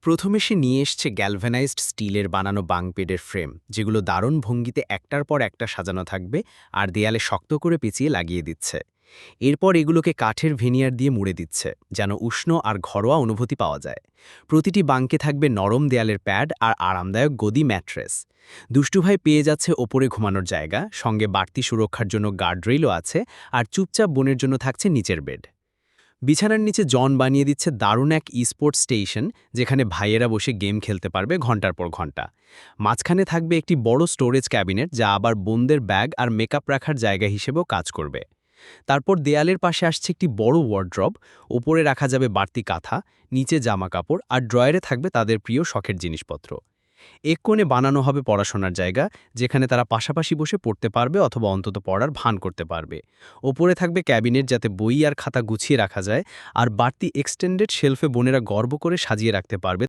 প্রথমে সে নিয়ে এসছে গ্যালভানাইজড স্টিলের বানানো বাঙ্কবেডের ফ্রেম, যেগুলো দারুণ ভঙ্গিতে একটার পর একটা সাজানো থাকবে আর দেয়ালে শক্ত করে পেঁচিয়ে লাগিয়ে দিচ্ছে। এরপর এগুলোকে কাঠের ভেনিয়ার দিয়ে মুড়ে দিচ্ছে, যেন উষ্ণ আর ঘরোয়া অনুভূতি পাওয়া যায়। প্রতিটি বাঙ্কে থাকবে নরম দেয়ালের প্যাড আর আরামদায়ক গদি ম্যাট্রেস। দুষ্টুভাই পেয়ে যাচ্ছে ওপরে ঘুমানোর জায়গা, সঙ্গে বাড়তি সুরক্ষার জন্য গার্ডরেইলও আছে, আর চুপচাপ বোনের জন্য থাকছে নিচের বেড। বিছানার নিচে জন বানিয়ে দিচ্ছে দারুণ এক স্পোর্টস স্টেশন, যেখানে ভাইয়েরা বসে গেম খেলতে পারবে ঘন্টার পর ঘন্টা। মাঝখানে থাকবে একটি বড় স্টোরেজ ক্যাবিনেট, যা আবার বোনদের ব্যাগ আর মেকআপ রাখার জায়গা হিসেবেও কাজ করবে। তারপর দেয়ালের পাশে আসছে একটি বড় ওয়ার্ড্রব। ওপরে রাখা যাবে বাড়তি কাঁথা, নিচে জামা কাপড়, আর ড্রয়ারে থাকবে তাদের প্রিয় শখের জিনিসপত্র। এক কোণে বানানো হবে পড়াশোনার জায়গা, যেখানে তারা পাশাপাশি বসে পড়তে পারবে অথবা অন্তত পড়ার ভান করতে পারবে। ওপরে থাকবে ক্যাবিনেট, যাতে বই আর খাতা গুছিয়ে রাখা যায়, আর বাড়তি এক্সটেন্ডেড শেলফে বোনেরা গর্ব করে সাজিয়ে রাখতে পারবে